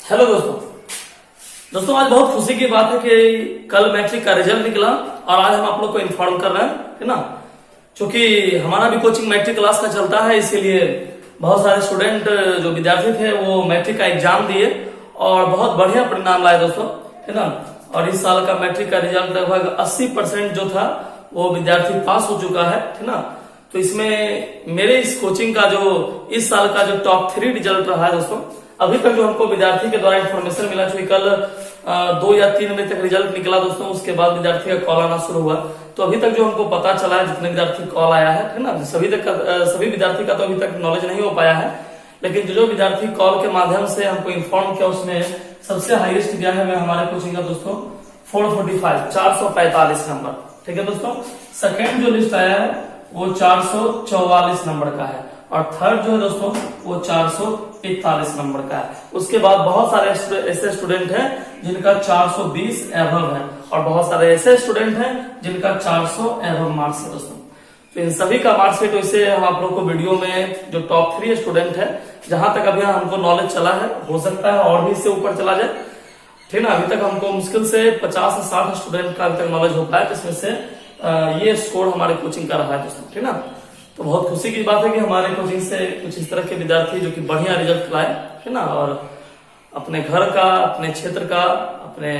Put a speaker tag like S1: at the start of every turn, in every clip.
S1: Hello दोस्तों आज बहुत खुशी की बात है कि कल मैट्रिक का रिजल्ट निकला और आज हम आप लोग को इन्फॉर्म कर रहे हैं, है ना। क्योंकि हमारा भी कोचिंग मैट्रिक क्लास का चलता है, इसीलिए बहुत सारे स्टूडेंट जो विद्यार्थी थे वो मैट्रिक का एग्जाम दिए और बहुत बढ़िया परिणाम लाए दोस्तों, है ना। और इस साल का मैट्रिक का रिजल्ट लगभग 80% जो था वो विद्यार्थी पास हो चुका है ना। तो इसमें मेरे इस कोचिंग का जो इस साल का जो टॉप 3 रिजल्ट रहा है दोस्तों, अभी तक जो हमको विद्यार्थी के द्वारा इन्फॉर्मेशन मिला, जो कल 2 या 3 बजे तक रिजल्ट निकला दोस्तों, उसके बाद विद्यार्थी का कॉल आना शुरू हुआ। तो अभी तक जो हमको पता चला है, जितने विद्यार्थी कॉल आया है ना, सभी विद्यार्थी का तो अभी तक नॉलेज नहीं हो पाया है, लेकिन जो विद्यार्थी कॉल के माध्यम से हमको इन्फॉर्म किया उसमें सबसे हाईएस्ट गया है हमारे कोचिंग का दोस्तों 445 नंबर, ठीक है दोस्तों। सेकेंड जो लिस्ट आया है वो 444 नंबर का है और थर्ड जो है दोस्तों वो 441 नंबर का है। उसके बाद बहुत सारे ऐसे स्टूडेंट हैं जिनका 420 एबव है और बहुत सारे ऐसे स्टूडेंट हैं जिनका 400 एबव मार्क्स है दोस्तों। तो इन सभी का मार्क्सशीट वैसे हम आप लोग को वीडियो में जो टॉप 3 स्टूडेंट है, जहां तक अभी हमको नॉलेज चला है, हो सकता है और भी इससे ऊपर चला जाए, ठीक ना। अभी तक हमको मुश्किल से 50 से 60 स्टूडेंट का अभी तक नॉलेज हो पाया, जिसमें से ये स्कोर हमारे कोचिंग का रहा है दोस्तों, ठीक ना। तो बहुत खुशी की बात है कि हमारे कोचिंग से कुछ इस तरह के विद्यार्थी जो कि बढ़िया रिजल्ट लाए, है ना, और अपने घर का, अपने क्षेत्र का, अपने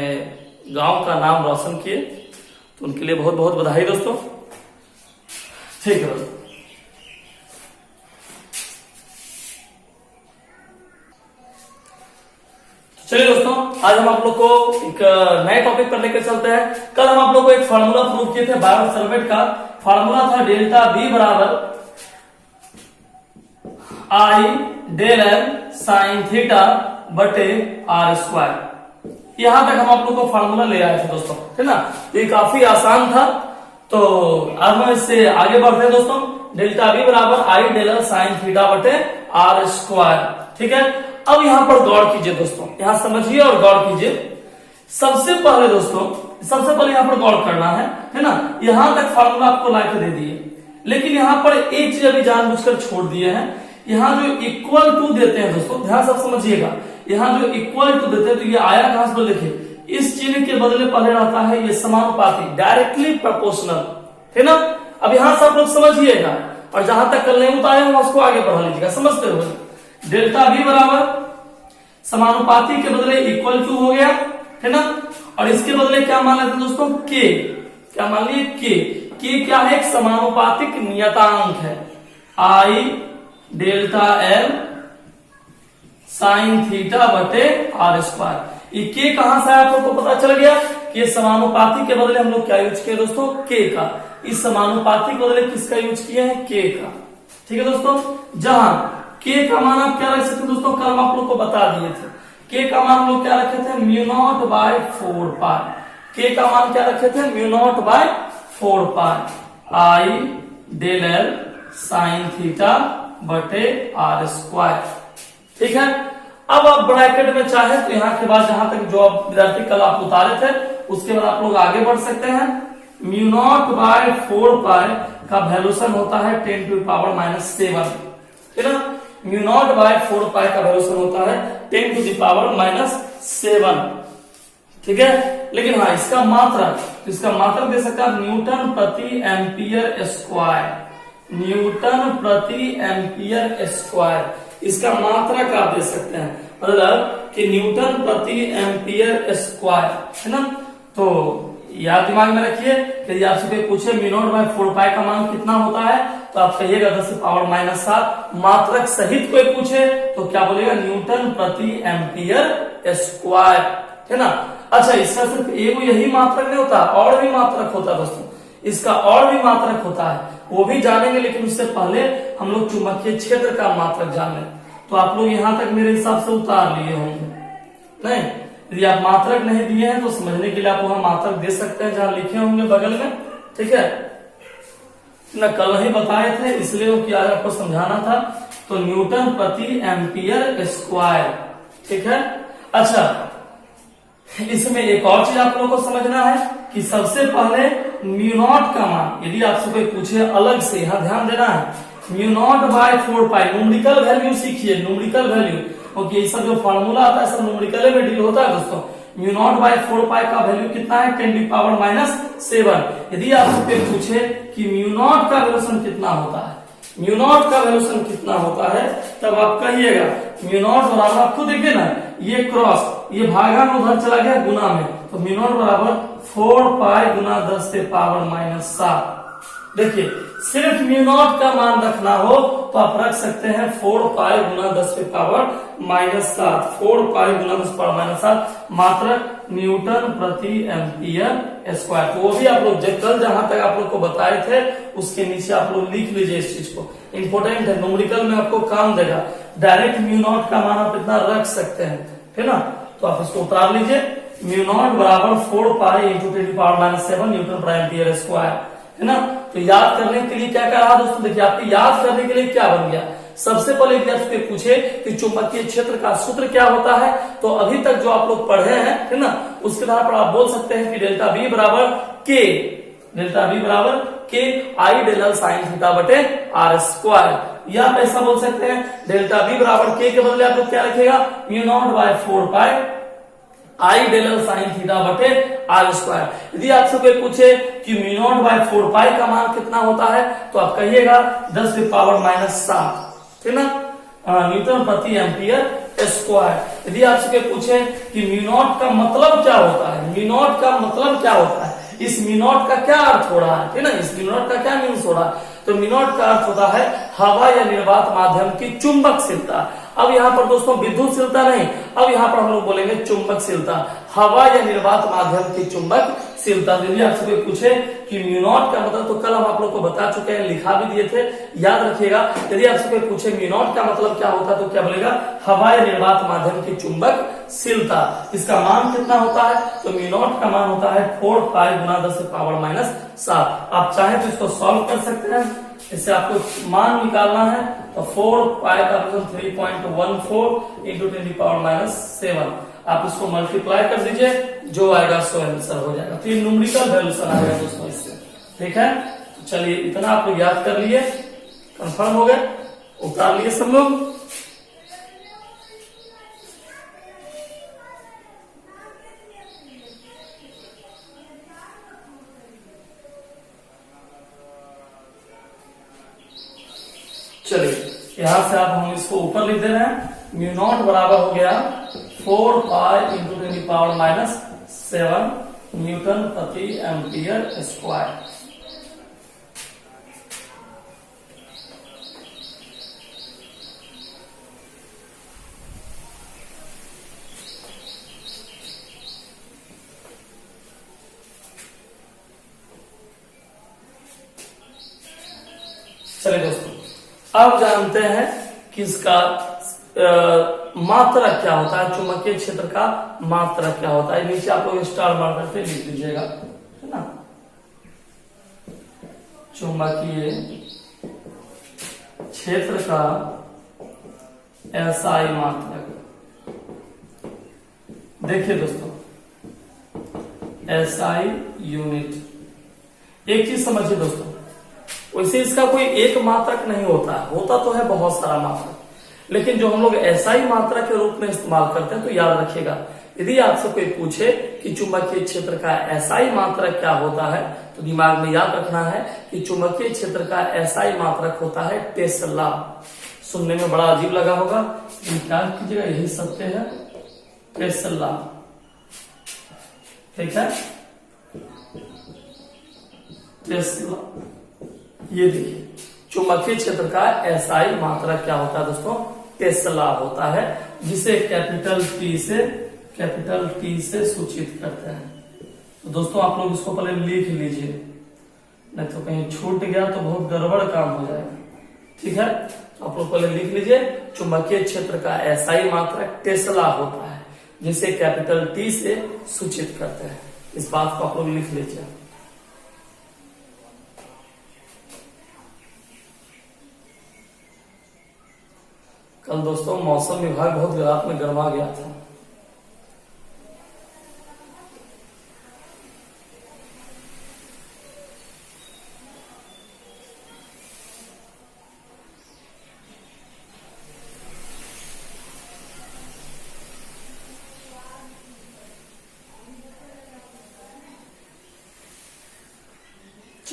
S1: गांव का नाम रोशन किए। तो उनके लिए बहुत बहुत बधाई दोस्तों, ठीक है दोस्तों। चलिए दोस्तों, आज हम आप लोग को एक नए टॉपिक पर लेकर चलते हैं। कल हम आप लोग को एक फार्मूला प्रूव किए थे बायोसल्फेट का। फार्मूला था डेल्टा बी बराबर आई डेल एल साइन थीटा बटे आर स्क्वायर। यहां तक हम आप लोग को फार्मूला ले आए थे दोस्तों, है ना। ये काफी आसान था। तो अब हम इससे आगे बढ़ते हैं दोस्तों। डेल्टा बी बराबर आई डेल एल साइन थीटा बटे आर स्क्वायर, ठीक है। अब यहां पर गौर कीजिए दोस्तों, यहां समझिए और गौर कीजिए। सबसे पहले यहां पर गौर करना है ना। यहां तक फार्मूला आपको लाके दे दिए, लेकिन यहां पर एक चीज अभी जानबूझकर छोड़ दिए हैं। यहां जो इक्वल टू देते हैं दोस्तों, ध्यान सब समझिएगा। यहां जो इक्वल टू देते हैं तो ये आया कहां से, देखिए इस चिन्ह के बदले पहले रहता है ये समानुपाती, डायरेक्टली प्रोपोर्शनल, है ना। अब यहां से आप लोग समझिएगा और जहां तक कल नहीं उतारे हम उसको आगे बढ़ा लीजिएगा समझते हुए। डेल्टा बी बराबर समानुपाती के बदले इक्वल टू हो गया, है ना। और इसके बदले क्या मान लेते हैं दोस्तों, के। क्या मान लिए, के क्या है, एक समानुपातिक नियतांक है। आई डेल्टा एल साइन थीटा बटे आर स्क्वायर। ये के कहां से आया आप लोग को पता चल गया कि समानुपाती के बदले हम लोग क्या यूज किए दोस्तों, के का। इस समानुपाती के बदले किसका यूज किए हैं, के का, ठीक है दोस्तों। जहां के का मान आप क्या रख सकते हैं दोस्तों, कल हम आप लोग को बता दिए थे। के का मान हम लोग क्या रखे थे, म्यू नॉट बाय 4 पाई। के का मान क्या रखे थे, mu naught by 4 pi I del L sine theta बटे आर स्क्वायर, ठीक है। अब आप ब्रैकेट में चाहे तो यहाँ के बाद जहां तक जो विद्यार्थी कल आप उतारे थे उसके बाद आप लोग आगे बढ़ सकते हैं। म्यू नॉट बाय 4 पाई का वैल्यूशन होता है 10 टू पावर -7, ठीक है ना। म्यू नॉट बाय 4 पाई का वैल्यूशन होता है 10 टू द पावर -7, ठीक है। लेकिन हाँ, इसका मात्रक दे सकते हैं न्यूटन प्रति एम्पियर स्क्वायर, न्यूटन प्रति एम्पियर स्क्वायर। इसका मात्रक आप दे सकते हैं, मतलब कि न्यूटन प्रति एम्पियर स्क्वायर, है ना। तो याद दिमाग में रखिए कि यदि आपसे कोई पूछे म्यू नॉट बाय 4 पाई का मान कितना होता है तो आप कहिएगा 10 टू पावर -7। मात्रक सहित कोई पूछे तो क्या बोलेगा, न्यूटन प्रति एम्पियर स्क्वायर, है ना। अच्छा, इसका सिर्फ एगो यही मात्रक नहीं होता, और भी मात्रक होता है दोस्तों। इसका और भी मात्रक होता है, वो भी जानेंगे, लेकिन उससे पहले हम लोग चुंबकीय क्षेत्र का मात्रक जान लें। तो आप लोग यहां तक मेरे हिसाब से उतार लिए होंगे, नहीं। यदि आप मात्रक नहीं दिए हैं तो समझने के लिए आप वहां मात्रक दे सकते हैं जहां लिखे होंगे बगल में, ठीक है ना। कल नहीं बताए थे इसलिए वो आज आपको समझाना था। तो न्यूटन प्रति एम्पियर स्क्वायर, ठीक है। अच्छा, इसमें एक और चीज आप लोगों को समझना है कि सबसे पहले म्यू नॉट का मान, यदि आपसे कोई पूछे अलग से, यहां ध्यान देना है। Mu naught by 4 pi numerical value सीखिए, न्यूमेरिकल वैल्यू क्योंकि ये सब जो फॉर्मूला आता है सब न्यूमेरिकल में डील होता है दोस्तों। म्यू नॉट बाय 4 पाई का वैल्यू कितना है 10⁻⁷। यदि आपसे पूछे कि म्यू नॉट का वैल्यूशन कितना होता है, म्यू नॉट का वैल्यूशन कितना होता है, तब आप कहिएगा म्यू नॉट बराबर, आपको देखिए ना ये क्रॉस ये भागा में उधर चला गया गुना में, तो म्यू नॉट बराबर 4 पाई गुना 10⁻⁷। देखिए सिर्फ म्यू नॉट का मान रखना हो तो आप रख सकते हैं 4 पाई गुना 10⁻⁷, 4 पाई गुना 10⁻⁷ मात्रक न्यूटन प्रति एम्पियर स्क्वायर। तो वो भी आप लोग कल जहां तक आप लोग को बताए थे उसके नीचे आप लोग लिख लीजिए, इस चीज को इंपोर्टेंट है, न्यूमेरिकल में आपको काम देगा। डायरेक्ट म्यू नॉट का मान आप इतना रख सकते हैं, है ना, तो आप इसको उतार लीजिए। म्यू नॉट बराबर 4 पाई इंटू 10⁻⁷ न्यूटन प्रति एम्पियर स्क्वायर, है ना। तो याद करने के लिए क्या कर रहा दोस्तों, देखिए आपके याद करने के लिए क्या बन गया। सबसे पहले यदि आपसे पूछे कि चुंबकीय क्षेत्र का सूत्र क्या होता है, तो अभी तक जो आप लोग पढ़े हैं, है ना, उसके आधार पर आप बोल सकते हैं कि डेल्टा बी बराबर के, डेल्टा बी बराबर के आई डेल एल साइन थीटा बटे आर स्क्वायर। या आप ऐसा बोल सकते हैं डेल्टा बी बराबर के बदले आप लोग क्या रखेगा mu naught by 4 pi I del L sine theta बटे आर स्क्वायर। यदि आपसे कोई पूछे कि म्यू नॉट बाय 4 पाई का मान कितना होता है, तो आप कहिएगा 10⁻⁷, ठीक ना, न्यूटन प्रति एम्पियर स्क्वायर। यदि आपसे कोई पूछे कि म्यू नॉट का मतलब क्या होता है, म्यू नॉट का मतलब क्या होता है, इस म्यू नॉट का क्या अर्थ हो रहा है, ठीक ना, इस म्यू नॉट का क्या मीन्स हो रहा है, तो म्यू नॉट का अर्थ होता है हवा या निर्वात माध्यम की चुंबकशीलता। अब यहाँ पर दोस्तों विद्युतशीलता नहीं, अब यहाँ पर हम लोग बोलेंगे चुंबकशीलता, हवा या निर्वात माध्यम की चुंबकशीलता। यदि आपसे कोई पूछे कि म्यू नॉट का मतलब, तो कल हम आप लोग को बता चुके हैं, लिखा भी दिए थे, याद रखिएगा। यदि आपसे कोई पूछे म्यू नॉट का मतलब क्या होता है, तो क्या बोलेगा हवा या निर्वात माध्यम की चुंबकशीलता। इसका मान कितना होता है, तो म्यू नॉट का मान होता है 4 पाई गुना 10⁻⁷। आप चाहे तो इसको सॉल्व कर सकते हैं, इससे आपको मान निकालना है, तो 4 पाई का 3.14 इंटू 10⁻⁷। आप इसको मल्टीप्लाई कर दीजिए, जो आएगा सो आंसर हो जाएगा। तो ये न्यूमेरिकल वैल्यूशन आएगा दोस्तों इससे, ठीक है। चलिए इतना आप लोग याद कर लिए, कंफर्म हो गए, उतार लिए सब लोग। चलिए यहां से आप हम इसको ऊपर लिख दे रहे हैं, म्यू नॉट बराबर हो गया 4 पाई इंटू 10⁻⁷ न्यूटन प्रति एम्पियर स्क्वायर। चलिए दोस्तों अब जानते हैं कि इसका मात्रा क्या होता है, चुंबकीय क्षेत्र का मात्रा क्या होता है। नीचे आप लोग स्टार मार्कर से लिख लीजिएगा, है ना, चुंबकीय क्षेत्र का एसआई मात्रक। देखिए दोस्तों एसआई यूनिट, एक चीज समझिए दोस्तों, वैसे इसका कोई एक मात्रक नहीं होता, होता तो है बहुत सारा मात्रक, लेकिन जो हम लोग एसआई मात्रा के रूप में इस्तेमाल करते हैं, तो याद रखिएगा यदि आपसे कोई पूछे कि चुंबकीय क्षेत्र का एसआई मात्रक क्या होता है, तो दिमाग में याद रखना है कि चुंबकीय क्षेत्र का एसआई मात्रक होता है टेस्ला। सुनने में बड़ा अजीब लगा होगा, क्या कीजिएगा यही सत्य है, टेस्ला, ठीक है, टेस्ला। ये देखिए चुंबकीय क्षेत्र का एसआई मात्रा क्या होता है दोस्तों, टेस्ला होता है, जिसे कैपिटल टी से सूचित करते हैं। तो दोस्तों आप लोग इसको पहले लिख लीजिए, नहीं तो कहीं छूट गया तो बहुत गड़बड़ काम हो जाएगा, ठीक है। तो आप लोग पहले लिख लीजिए, चुंबकीय क्षेत्र का एसआई मात्रक टेस्ला होता है, जिसे कैपिटल टी से सूचित करते हैं। इस बात को आप लोग लिख लीजिए। कल दोस्तों मौसम विभाग बहुत रात में गर्मा गया था।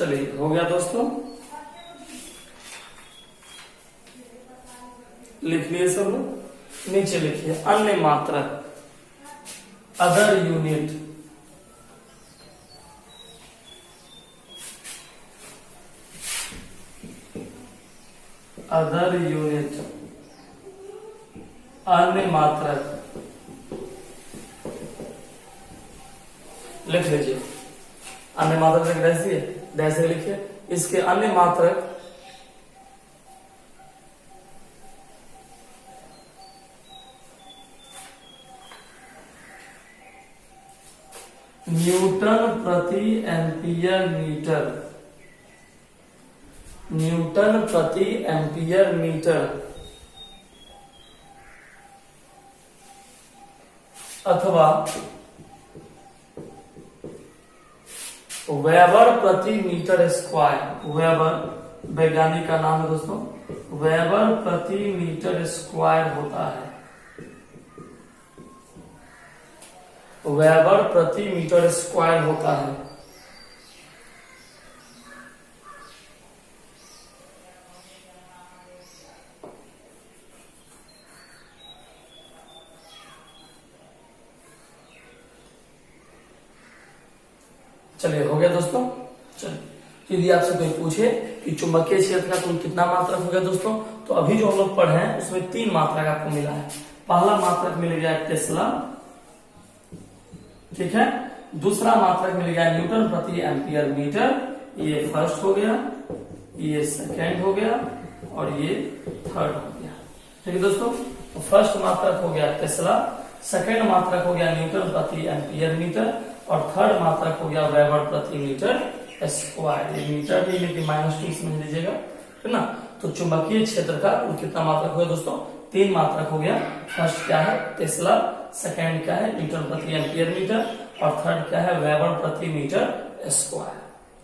S1: चलिए हो गया दोस्तों, लिख लिए सब लोग। नीचे लिखिए अन्य मात्रक, अदर यूनिट। अदर यूनिट, अन्य मात्रक लिख लीजिए। अन्य मात्रक डैश दिए, डैश से लिखिए। इसके अन्य मात्रक न्यूटन प्रति एम्पियर मीटर, न्यूटन प्रति एम्पियर मीटर अथवा वेबर प्रति मीटर स्क्वायर। वेबर वैज्ञानिक का नाम है दोस्तों, वेबर प्रति मीटर स्क्वायर होता है, वेबर प्रति मीटर स्क्वायर होता है। चलिए हो गया दोस्तों। चलिए यदि आपसे कोई पूछे कि चुंबकीय क्षेत्र का कुल कितना मात्रक हो गया दोस्तों, तो अभी जो हम लोग पढ़े हैं उसमें 3 मात्रक आपको मिला है। पहला मात्रक मिल गया टेस्ला, ठीक है। दूसरा मात्रक मिल गया न्यूटन प्रति एम्पियर मीटर, ये फर्स्ट हो गया, ये सेकेंड हो गया और ये थर्ड हो गया, ठीक है दोस्तों। तो फर्स्ट मात्रक हो गया टेस्ला, सेकेंड मात्रक हो गया न्यूटन प्रति एम्पियर मीटर और थर्ड मात्रक हो गया वेबर प्रति मीटर स्क्वायर। ये मीटर भी लेकिन -2 समझ लीजिएगा, है ना। तो चुंबकीय क्षेत्र का कितना मात्रक हो गया दोस्तों, 3 मात्रक हो गया। फर्स्ट क्या है टेस्ला, सेकेंड क्या है न्यूटन प्रति एम्पियर मीटर और थर्ड क्या है वेबर प्रति मीटर स्क्वायर।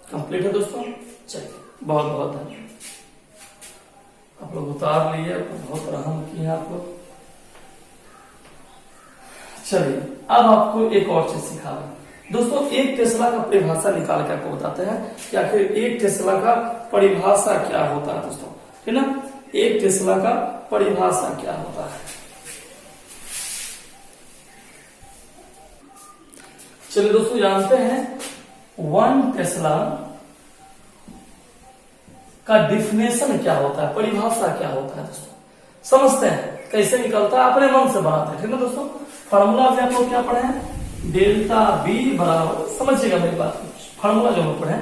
S1: कंप्लीट है दोस्तों। चलिए बहुत बहुत धन्यवाद। आप लोग उतार लिए, बहुत रहम किए आप लोग। चलिए अब आपको एक और चीज सिखा रहा हूं दोस्तों। एक टेस्ला का परिभाषा निकाल के आपको बताते हैं कि आखिर एक टेस्ला का परिभाषा क्या होता है दोस्तों, है ना। एक टेस्ला का परिभाषा क्या होता है। चलिए दोस्तों जानते हैं 1 टेस्ला का डिफिनेशन क्या होता है, परिभाषा क्या होता है दोस्तों। समझते हैं कैसे निकलता है, अपने मन से बनाते हैं, ठीक है दोस्तों। फॉर्मूला भी आप लोग क्या पढ़े हैं, डेल्टा बी बराबर, समझिएगा मेरी बात, फॉर्मूला जो हम पढ़े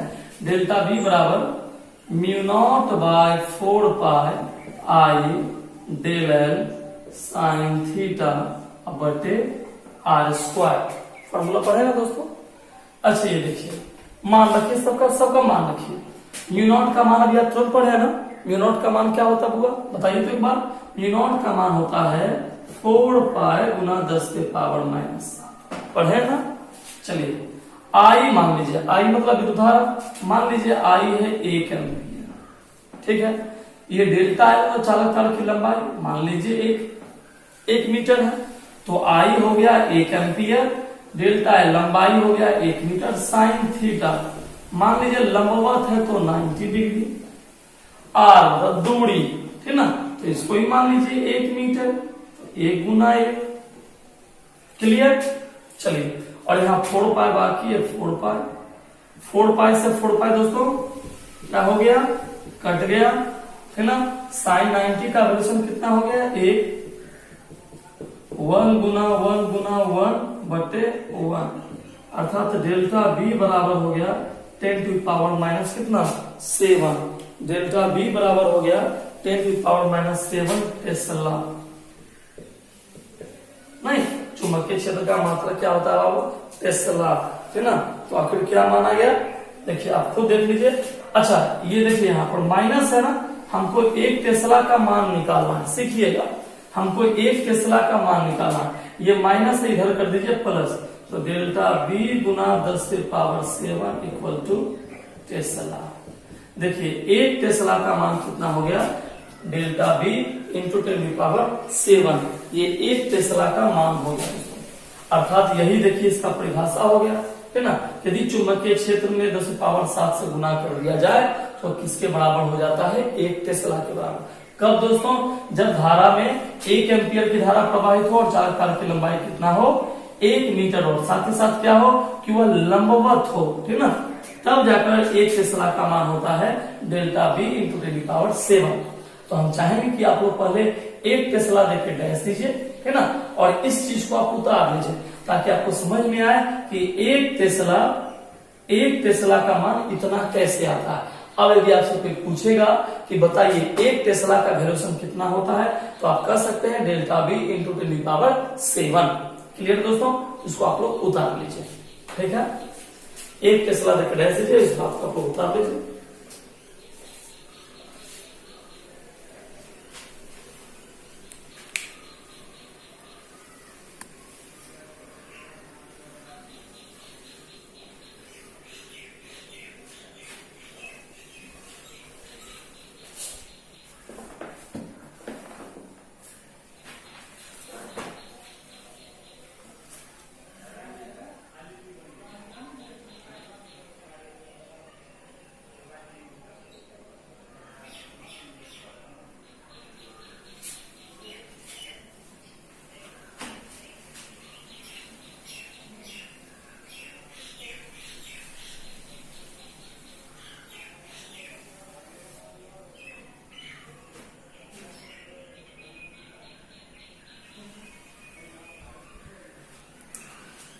S1: डेल्टा बी बराबर mu not by 4 pi I del L sine theta बटे आर स्क्वायर। फॉर्मूला पढ़े ना दोस्तों। अच्छा ये देखिए, मान रखिए सबका मान रखिए। म्यू नॉट का मान अभी आप तुरंत पढ़े ना, म्यू नॉट का मान क्या होता है बुआ, बताइए तो एक बार। म्यू नॉट का मान होता है 4 पाई गुना 10 के पावर -7, पढ़े ना। चलिए आई मान लीजिए, आई मतलब विद्युतधारा, मान लीजिए आई है 1 एम्पीयर, ठीक है। ये डेल्टा है तो चालक तार की लंबाई मान लीजिए 1 मीटर है, तो आई हो गया 1 एम्पीयर, डेल्टा है लंबाई हो गया 1 मीटर, साइन थीटा मान लीजिए लंबवत है तो 90 डिग्री, आर मतलब दूरी, ठीक ना, तो इसको ही मान लीजिए 1 मीटर, 1 गुना 1, क्लियर। चलिए और यहाँ 4 पाई बाकी है, 4 पाई से 4 पाई दोस्तों क्या हो गया, कट गया, है ना। साइन 90 का वैल्यूशन कितना हो गया 1 गुना 1 बटे 1, अर्थात डेल्टा बी बराबर हो गया 10 टू पावर माइनस कितना 7। डेल्टा बी बराबर हो गया 10 टू पावर -7 टेस्ला। नहीं, चुंबकीय क्षेत्र का मात्रक क्या होता है बाबू, टेस्ला, है ना। तो आखिर क्या माना गया, देखिए आप खुद देख लीजिए। अच्छा ये देखिए यहाँ पर माइनस है ना, हमको 1 टेस्ला का मान निकालना है, सीखिएगा। हमको 1 टेस्ला का मान निकालना है, ये माइनस से इधर कर दीजिए प्लस, तो डेल्टा बी गुना 10 के पावर 7 इक्वल टू टेस्ला। देखिए 1 टेस्ला का मान कितना हो गया, डेल्टा बी इंटू 10 की पावर 7, ये 1 टेस्ला का मान हो गया। अर्थात यही देखिए इसका परिभाषा हो गया, है ना। यदि चुंबकीय क्षेत्र में 10⁻7 से गुना कर दिया जाए तो किसके बराबर हो जाता है, 1 टेस्ला के बराबर। कब दोस्तों, जब धारा में 1 एम्पियर की धारा प्रवाहित हो और चालक की लंबाई कितना हो, 1 मीटर हो, साथ ही साथ क्या हो कि वह लंबवत हो, ठीक ना, तब जाकर 1 टेस्ला का मान होता है डेल्टा बी इंटू 10⁻7। तो हम चाहेंगे कि आप लोग पहले 1 टेस्ला देके डैश दीजिए, है ना, और इस चीज को आप उतार लीजिए ताकि आपको समझ में आए कि 1 टेस्ला का मान इतना कैसे आता है। अब यदि आपसे कोई पूछेगा कि बताइए 1 टेस्ला का वैल्यूशन कितना होता है, तो आप कह सकते हैं डेल्टा बी इंटू 10⁻7। क्लियर दोस्तों, इसको आप लोग उतार लीजिए, ठीक है। 1 टेस्ला देकर डैश दीजिए, इस बात को आप लोग उतार लीजिए।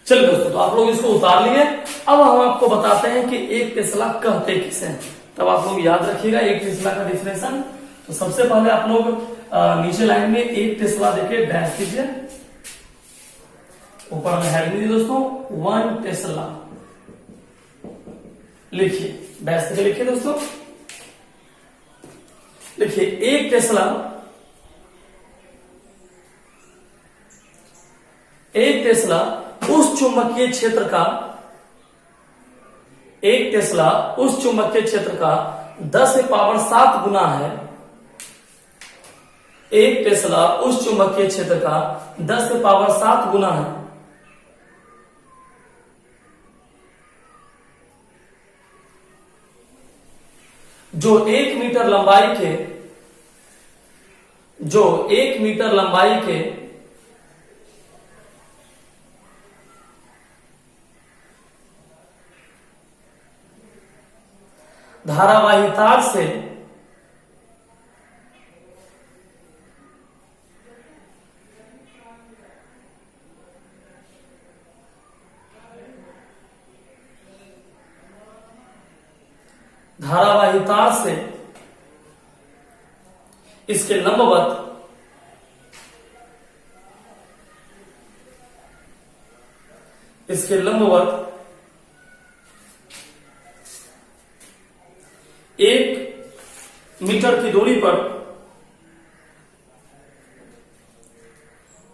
S1: चलिए दोस्तों, तो आप लोग इसको उतार लिए। अब हम आपको बताते हैं कि 1 टेस्ला कहते किसे, तब आप लोग याद रखिएगा 1 टेस्ला का डिफिनेशन। तो सबसे पहले आप लोग नीचे लाइन में 1 टेस्ला देके डैश कीजिए, ऊपर में हेडिंग दीजिए दोस्तों 1 टेस्ला लिखिए, डैश देके लिखिए दोस्तों। लिखिए 1 टेस्ला, 1 टेस्ला उस चुंबकीय क्षेत्र का, 1 टेस्ला उस चुंबकीय क्षेत्र का 10⁻7 गुना है। 1 टेस्ला उस चुंबकीय क्षेत्र का 10⁻7 गुना है जो 1 मीटर लंबाई के धारावाही तार से इसके लंबवत 1 मीटर की दूरी पर,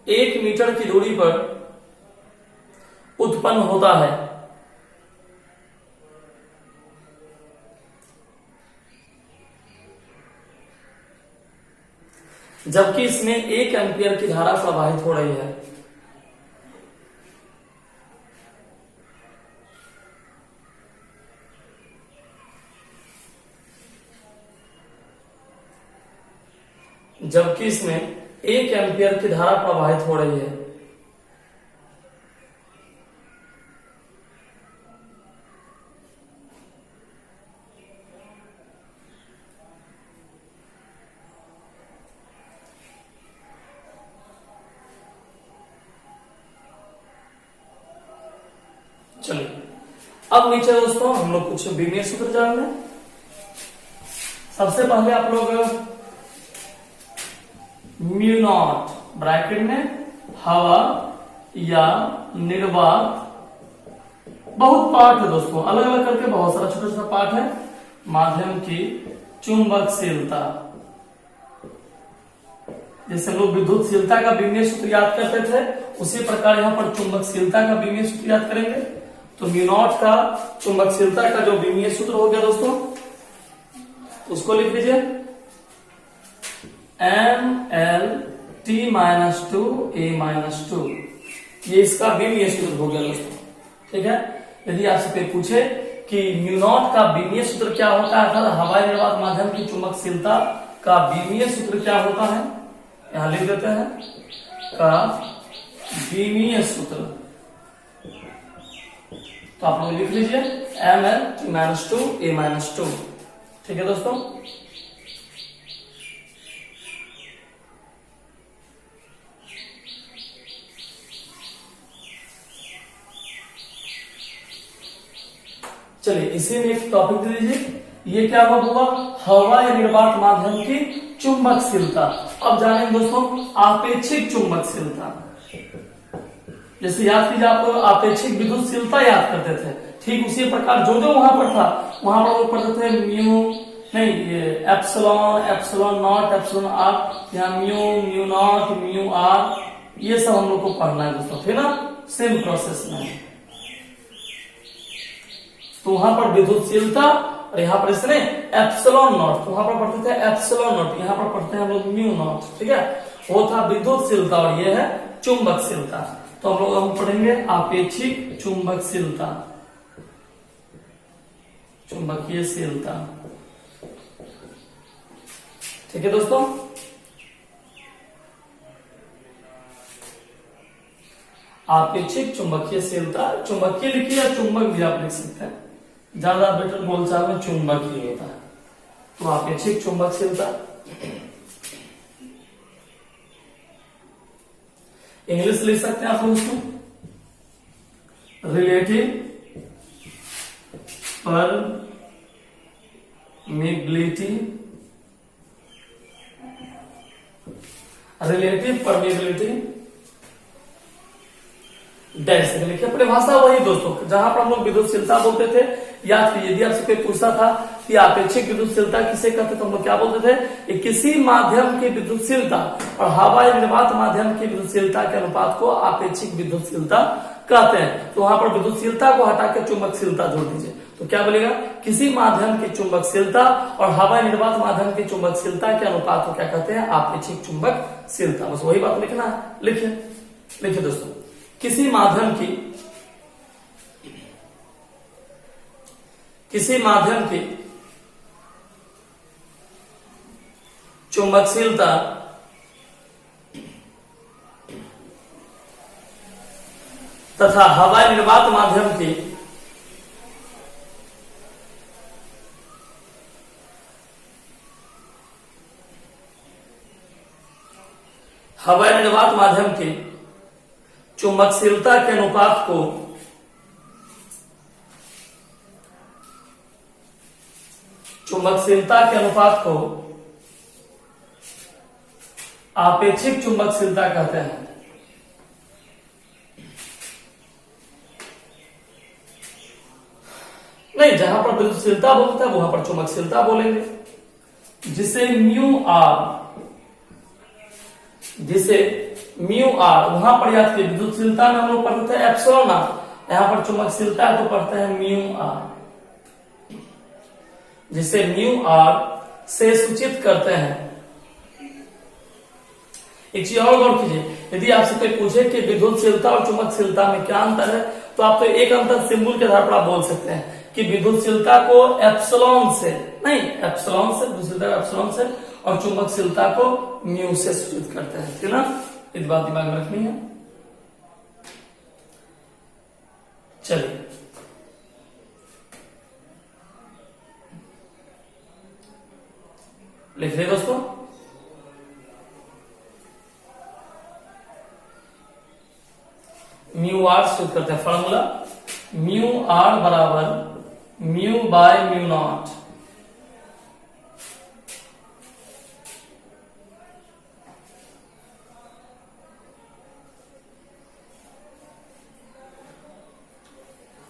S1: 1 मीटर की दूरी पर उत्पन्न होता है। जबकि इसमें 1 एम्पियर की धारा प्रवाहित हो रही है। जबकि इसमें 1 एम्पियर की धारा प्रवाहित हो रही है। चलिए अब नीचे दोस्तों हम लोग कुछ बीमीय सूत्र जान लें। सबसे पहले आप लोग म्यू नॉट ब्रैकेट में हवा या निर्वात, बहुत पार्ट है दोस्तों, अलग अलग करके बहुत सारा छोटा छोटा पार्ट है। माध्यम की चुंबकशीलता, जैसे हम लोग विद्युतशीलता का बीमीय सूत्र याद करते थे, उसी प्रकार यहाँ पर चुंबकशीलता का बीमीय सूत्र याद करेंगे। तो म्यू नॉट का चुंबकशीलता का जो बीमीय सूत्र हो गया दोस्तों, उसको लिख लीजिए ML T-2 A-2, ये इसका बीमीय सूत्र हो गया दोस्तों, ठीक है। यदि आपसे कोई पूछे कि म्यू नॉट का विमीय सूत्र क्या होता है, अर्थात हवाई निर्वात माध्यम की चुंबकशीलता का विमीय सूत्र क्या होता है, यहां लिख देते हैं का विमीय सूत्र। तो आप लोग लिख लीजिए Mn(T)-2 A-2। ठीक है दोस्तों। चलिए इसी में एक टॉपिक दे दीजिए, ये क्या हुआ, हवा या निर्वात माध्यम की चुंबकशीलता। अब जानेंगे दोस्तों आपेक्षिक चुंबकशीलता। जैसे याद कीजिए, आप आपेक्षिक विद्युतशीलता याद करते थे, ठीक उसी प्रकार जो जो वहां पर था वहां पर वो पढ़ते थे म्यू, नहीं ये epsilon, epsilon not, epsilon R, यहाँ mu, mu not, mu R, ये सब हम लोग को पढ़ना है दोस्तों, ठीक ना, सेम प्रोसेस में। तो वहां पर विद्युतशीलता और यहाँ पर इसने एप्सिलॉन नॉट, तो वहां पर पढ़ते थे एप्सिलॉन नॉट, यहाँ पर पढ़ते हैं हम लोग म्यू नॉट। ठीक है, वो था विद्युतशीलता और ये है चुंबकशीलता। तो हम लोग हम पढ़ेंगे आपेक्षिक चुंबकशीलता, चुंबकीयशीलता। ठीक है दोस्तों। आपेक्षिक चुंबकीयशीलता, चुंबकीय लिखिए या चुंबक भी आप लिख सकते हैं, ज्यादा बेटर बोलचाल में चुंबक ही होता है। तो आपेक्षिक चुंबकशीलता इंग्लिश लिख सकते हैं आप लोग उसको, relative permeability, relative permeability dash लिखिए। अपने भाषा वही दोस्तों जहां पर हम लोग विद्युतशीलता बोलते थे, याद कीजिए। यदि आपसे कोई पूछता था कि आपेक्षिक विद्युतशीलता किसे कहते, तो हम लोग क्या बोलते थे, किसी माध्यम की विद्युतशीलता और हवा या निर्वात माध्यम की विद्युतशीलता के अनुपात को आपेक्षिक विद्युतशीलता कहते हैं। तो वहां पर विद्युतशीलता को हटा के चुंबकशीलता जोड़ दीजिए, तो क्या बोलेगा, किसी माध्यम की चुंबकशीलता और हवा निर्वात माध्यम की चुंबकशीलता के अनुपात को क्या कहते हैं, आपेक्षिक चुंबकशीलता। बस वही बात लिखना है, लिखिए लिखिए दोस्तों, किसी माध्यम की चुंबकशीलता तथा हवाई निर्वात माध्यम की चुंबकशीलता के अनुपात को आपेक्षिक चुंबकशीलता कहते हैं। नहीं, जहां पर विद्युतशीलता बोलता है वहां पर चुंबकशीलता बोलेंगे। जिसे म्यू आर वहां पर याद किए, विद्युतशीलता में हम लोग पढ़ते थे एप्सिलॉन आर, यहां पर चुंबकशीलता तो पढ़ते हैं म्यू आर, जिसे म्यू आर से सूचित करते हैं। एक चीज और गौर कीजिए, यदि आपसे कोई पूछे कि विद्युतशीलता और चुंबकशीलता में क्या अंतर है, तो आप तो एक अंतर सिंबल के आधार पर आप बोल सकते हैं कि विद्युतशीलता को एप्सिलॉन से, नहीं एप्सिलॉन से, दूसरी तरफ एप्सिलॉन से, और चुंबकशीलता को म्यू से सूचित करते हैं। ठीक ना, इस बात दिमाग में रखनी है। चलिए लिख रहे दोस्तों, म्यू आर सूचित करते हैं, फॉर्मूला म्यू आर बराबर म्यू बाय म्यू नॉट।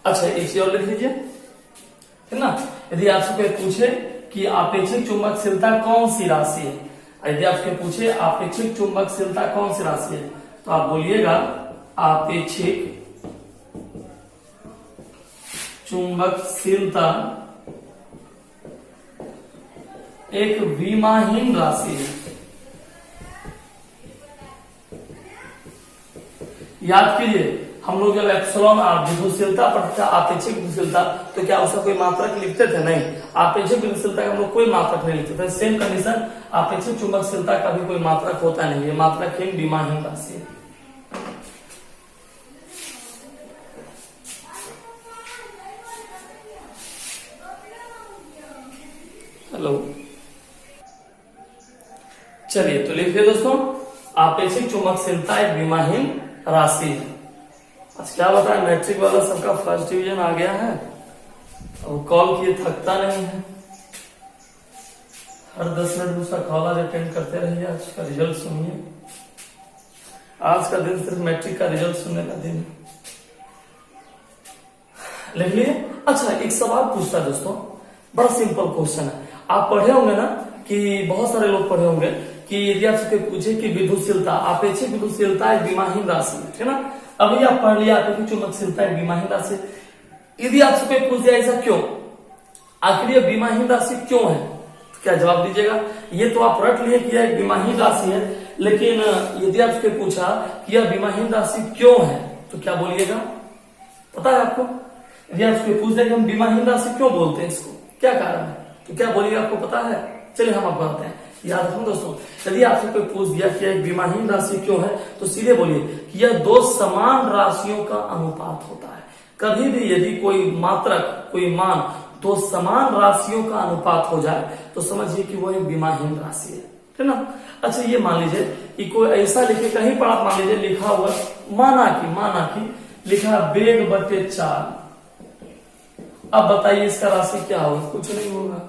S1: अच्छा एक चीज और लिख लीजिए, है ना। यदि आपसे कोई पूछे कि आपेक्षिक चुंबकशीलता कौन सी राशि है, यदि आपसे पूछे आपेक्षिक चुंबकशीलता कौन सी राशि है, तो आप बोलिएगा आपेक्षिक चुंबकशीलता एक विमाहीन राशि है। याद कीजिए, हम लोग जब एप्सिलॉन विद्युतशीलता पढ़ते थे, आपेक्षिक विद्युतशीलता, तो क्या उसका कोई मात्रक लिखते थे? नहीं, आपेक्षिक विद्युतशीलता का हम लोग कोई मात्रक नहीं लिखते थे। सेम कंडीशन आपेक्षिक चुंबकशीलता का भी कोई मात्रक होता नहीं है, मात्रक ही विमाहीन राशि है। हेलो, चलिए तो लिखिए दोस्तों, आपेक्षिक चुंबकशीलता एक विमाहीन राशि है। आज क्या बताया, मैट्रिक वाला सबका फर्स्ट डिवीजन आ गया है और कॉल किए थकता नहीं है। हर 10 मिनट दूसरा कॉल आज अटेंड करते रहिए। आज का रिजल्ट सुनिए, आज का दिन सिर्फ मैट्रिक का रिजल्ट सुनने का दिन है। लिख लिए। अच्छा, एक सवाल पूछता है दोस्तों, बड़ा सिंपल क्वेश्चन है। आप पढ़े होंगे ना कि बहुत सारे लोग पढ़े होंगे कि यदि आपसे पूछे कि विद्युतशीलता, आपेक्षिक विद्युतशीलता एक विमाहीन राशि है ना। अभी आप पढ़ लिया आपेक्षिक चुंबकशीलता एक विमाहीन राशि। यदि आपसे कोई पूछ दिया ऐसा क्यों, आखिर यह विमाहीन राशि क्यों है, तो क्या जवाब दीजिएगा? ये तो आप रट लिए कि यह एक विमाहीन राशि है, लेकिन यदि आपसे पूछा कि यह विमाहीन राशि क्यों है, तो क्या बोलिएगा? पता है आपको? यदि आपसे पूछ दिया कि हम विमाहीन राशि क्यों बोलते हैं, इसको क्या कारण है, तो क्या बोलिएगा? आपको पता है? चलिए हम आपको बताते हैं। याद रखो दोस्तों, यदि आपसे कोई पूछ दिया कि एक विमाहीन राशि क्यों है, तो सीधे बोलिए कि यह दो समान राशियों का अनुपात होता है। कभी भी यदि कोई मात्रक, कोई मान दो समान राशियों का अनुपात हो जाए तो समझिए कि वो एक विमाहीन राशि है ना। अच्छा, ये मान लीजिए कि कोई ऐसा लिखे, कहीं पर आप मान लीजिए लिखा हुआ माना कि लिखा वेग बटे 4। अब बताइए इसका राशि क्या होगा? कुछ नहीं होगा,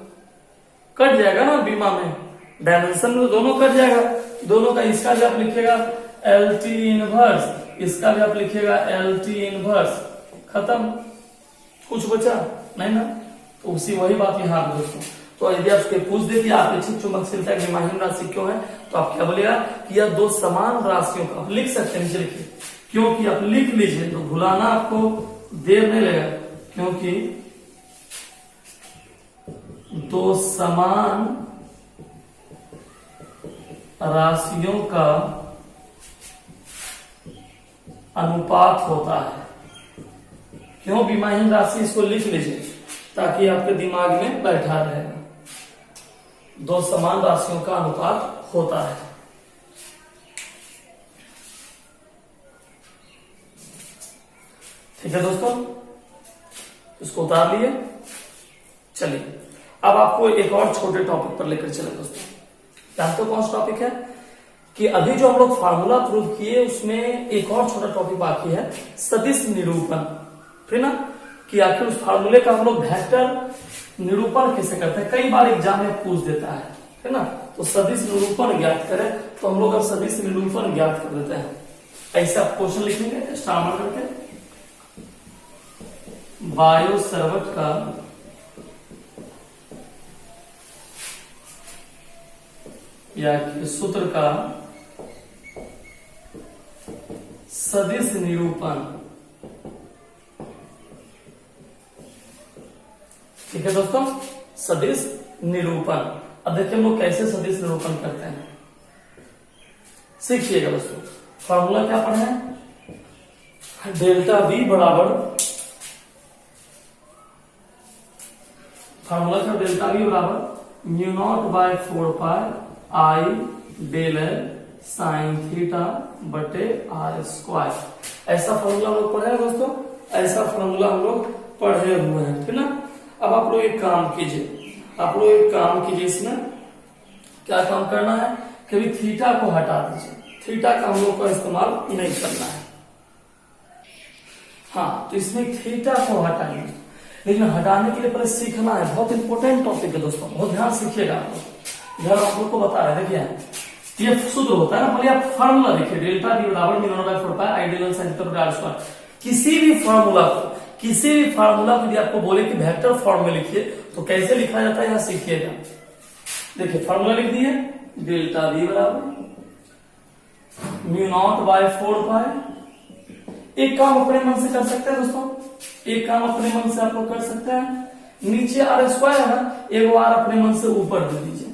S1: कट जाएगा ना बीमा में, डायमेंशन में दोनों कट जाएगा। दोनों का, इसका भी आप लिखेगा LT इनवर्स, इसका भी आप लिखेगा LT इनवर्स, खत्म, कुछ बचा नहीं ना। तो उसी वही बात यहाँ पे दोस्तों। तो यदि आपसे पूछ दे कि आपेक्षिक चुंबकशीलता एक विमाहीन राशि क्यों है, तो आप क्या बोलेगा कि यह दो समान राशियों का, आप लिख सकते हैं, नीचे लिखिए, क्योंकि आप लिख लीजिए तो भुलाना आपको देर नहीं लगेगा, क्योंकि दो समान राशियों का अनुपात होता है। क्यों विमाहीन राशि, इसको लिख लीजिए ताकि आपके दिमाग में बैठा रहेगा। दो समान राशियों का अनुपात होता है। ठीक है दोस्तों, इसको उतार लिए। चलिए अब आपको एक और छोटे टॉपिक पर लेकर चले दोस्तों। जानते हो कौन सा टॉपिक है? कि अभी जो हम लोग फार्मूला प्रूव किए उसमें एक और छोटा टॉपिक बाकी है, सदिश निरूपण, ठीक ना। कि आखिर उस फार्मूले का हम लोग वेक्टर निरूपण कैसे करते हैं, कई बार एग्जाम में पूछ देता है ना। तो सदिश निरूपण ज्ञात करें, तो हम लोग अब सदिश निरूपण ज्ञात कर देते हैं। ऐसे आप क्वेश्चन लिखेंगे स्टार करके, बायो सर्वट का या सूत्र का सदिश निरूपण। ठीक है दोस्तों, सदिश निरूपण। अब देखिए हम लोग कैसे सदिश निरूपण करते हैं, सीखिएगा दोस्तों। फॉर्मूला क्या पढ़े हैं? डेल्टा V बराबर, फॉर्मूला का डेल्टा V बराबर mu not by 4 pi I del L sine theta बटे R स्क्वायर। ऐसा फॉर्मूला हम लोग पढ़े हैं दोस्तों, ऐसा फॉर्मूला हम लोग पढ़े हुए हैं, ठीक ना। अब आप लोग एक काम कीजिए, इसमें क्या काम करना है, कभी थीटा को हटा दीजिए, थीटा का हम लोग का इस्तेमाल नहीं करना है। हाँ, तो इसमें थीटा को हटाएंगे, लेकिन हटाने के लिए पहले सीखना है। बहुत इंपॉर्टेंट टॉपिक है दोस्तों, बहुत ध्यान सीखिएगा आप लोग। इधर आप लोग को बता रहे देखिए, ये सूत्र होता है ना, पहले आप फार्मूला देखिए, डेल्टा V बराबर mu not by 4 pi I del L sine theta बटे R स्क्वायर। किसी भी फार्मूला को यदि आपको बोले कि वेक्टर फॉर्म में लिखिए, तो कैसे लिखा जाता है यहाँ सीखिएगा। देखिए फार्मूला लिख दिए, डेल्टा V बराबर म्यू नॉट बाय 4 पाई। एक काम अपने मन से कर सकते हैं दोस्तों, एक काम अपने मन से आप लोग कर सकते हैं, नीचे R स्क्वायर है ना, एक बार अपने मन से ऊपर दे दीजिए,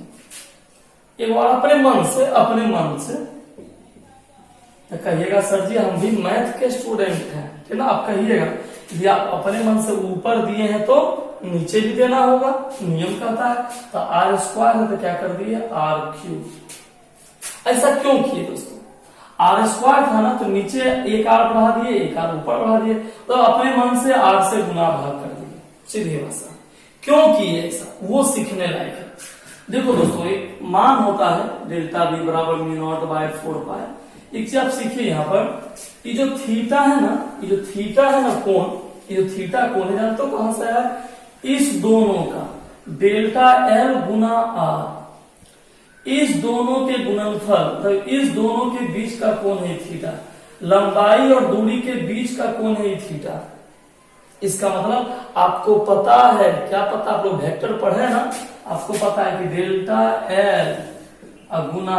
S1: एक बार अपने मन से तो कहिएगा सर जी हम भी मैथ के स्टूडेंट हैं, ठीक ना। आप कहिएगा यदि आप अपने मन से ऊपर दिए हैं तो नीचे भी देना होगा, नियम कहता है। तो आर स्क्वायर है तो क्या कर दिए आर क्यूब। ऐसा क्यों किए दोस्तों, आर स्क्वायर था ना तो नीचे एक आर बढ़ा दिए, एक आर ऊपर बढ़ा दिए, तो अपने मन से आर से गुना भाग कर दिए, सीधी भाषा। क्यों किए ऐसा, वो सीखने लायक है। देखो दोस्तों एक मान होता है डेल्टा बी बराबर म्यू नॉट बाय 4 पाई। एक चीज आप सीखिए यहाँ पर, ये जो थीटा है ना, ये जो थीटा है ना कोण, ये जो थीटा कोण है जानते हो कहां से आया, इस दोनों का डेल्टा एल गुना आर, इस दोनों के गुणनफल, तो इस दोनों के बीच का कोण है थीटा, लंबाई और दूरी के बीच का कोण है थीटा। इसका मतलब आपको पता है, क्या पता, आप लोग वेक्टर पढ़े ना, आपको पता है कि डेल्टा एल गुना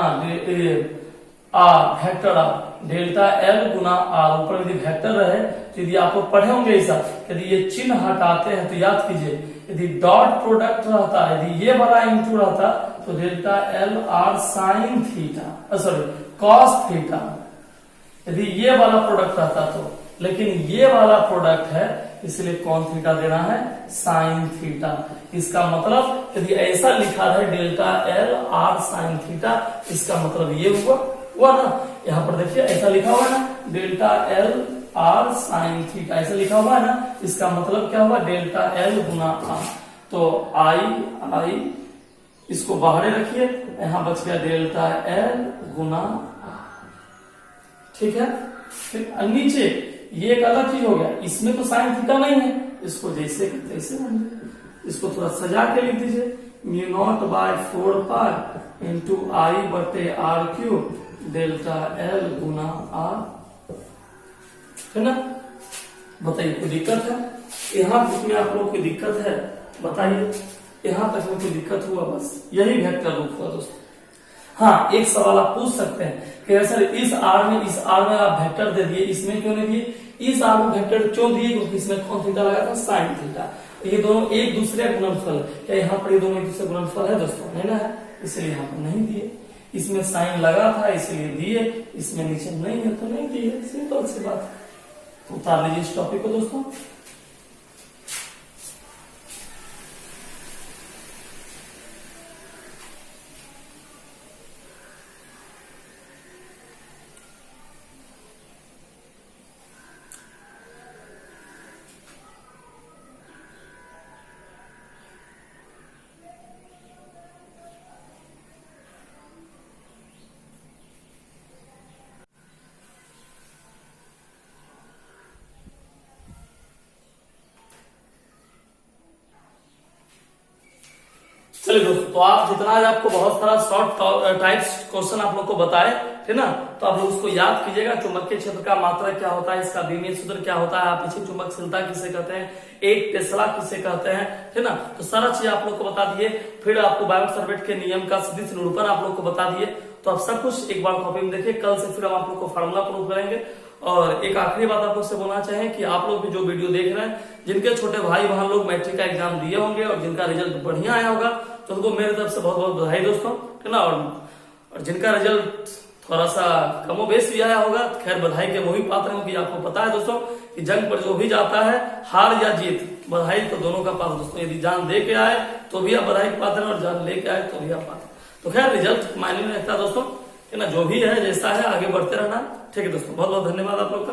S1: R vector R, delta L गुना आर, ऊपर यदि वेक्टर रहे तो यदि आप लोग पढ़े होंगे ऐसा, यदि ये चिन्ह हटाते हैं तो याद कीजिए, यदि डॉट प्रोडक्ट रहता, यदि ये वाला इंटू रहता तो delta L R sine theta, sorry cos theta, यदि ये वाला प्रोडक्ट रहता तो, लेकिन ये वाला प्रोडक्ट है इसलिए कौन थीटा देना है साइन थीटा। इसका मतलब यदि ऐसा लिखा है delta L R sine theta, इसका मतलब ये हुआ ना, यहाँ पर देखिए ऐसा लिखा हुआ है ना delta L R sine theta, ऐसा लिखा हुआ है ना, इसका मतलब क्या हुआ डेल्टा एल गुना आर। तो आई इसको बाहर रखिए, यहां बच गया डेल्टा एल गुना आर, ठीक है। फिर नीचे ये एक अलग चीज हो गया, इसमें तो साइन थीटा नहीं है, इसको जैसे तैसे बन, इसको थोड़ा सजा के लिख दीजिए, mu not by 4 pi into I बटे आर क्यूब डेल्टा एल गुना आर, है ना। बताइए कोई दिक्कत है यहाँ तक में, आप लोग कोई दिक्कत है बताइए, यहाँ तक में कोई दिक्कत हुआ, बस यही वेक्टर रूप हुआ दोस्तों। हाँ एक सवाल आप पूछ सकते हैं कि सर इस आर में आप वेक्टर दे दिए, इसमें क्यों नहीं दिए, इस आर में वेक्टर क्यों दिए, क्योंकि इसमें कौन थीटा लगा था साइन थीटा, ये दोनों एक दूसरे का गुणनफल, क्या यहाँ पर ये दोनों एक दूसरे गुणनफल है दोस्तों, नहीं ना है, इसलिए यहाँ पर नहीं दिए। इसमें साइन लगा था इसलिए दिए, इसमें नीचे नहीं है तो नहीं दिए, सिंपल सी बात है। उतार लीजिए इस टॉपिक को दोस्तों। चलिए दोस्तों, तो आप जितना आज आपको बहुत सारा शॉर्ट टाइप्स क्वेश्चन आप लोग को बताए थे ना, तो आप लोग उसको याद कीजिएगा। चुंबकीय क्षेत्र का मात्रा क्या होता है, इसका विमीय सूत्र क्या होता है, आपेक्षिक चुंबकशीलता किसे कहते हैं, एक टेस्ला किसे कहते हैं, है ना। तो सारा चीज आप लोग को बता दिए। फिर आपको बायोट-सावर्त के नियम का सदिश निरूपण आप लोग को बता दिए। तो आप सब कुछ एक बार कॉपी में देखिए, कल से फिर हम आप लोग को फार्मूला प्रूव करेंगे। और एक आखिरी बात आप लोग से बोलना चाहें कि आप लोग भी जो वीडियो देख रहे हैं, जिनके छोटे भाई बहन लोग मैट्रिक का एग्जाम दिए होंगे और जिनका रिजल्ट बढ़िया आया होगा, तो उनको मेरे तरफ से बहुत बहुत बधाई दोस्तों, है ना। और जिनका रिजल्ट थोड़ा सा कमो बेस भी आया होगा, खैर बधाई के वो भी पात्र हैं, कि आपको पता है दोस्तों कि जंग पर जो भी जाता है, हार या जीत, बधाई तो दोनों का पात्र दोस्तों। यदि जान दे के आए तो भी आप बधाई के पात्र हैं, और जान लेके आए तो भी आप पात्र। तो खैर रिजल्ट मायने में रहता है दोस्तों, है ना। जो भी है जैसा है आगे बढ़ते रहना, ठीक है दोस्तों। बहुत बहुत धन्यवाद आप लोग का।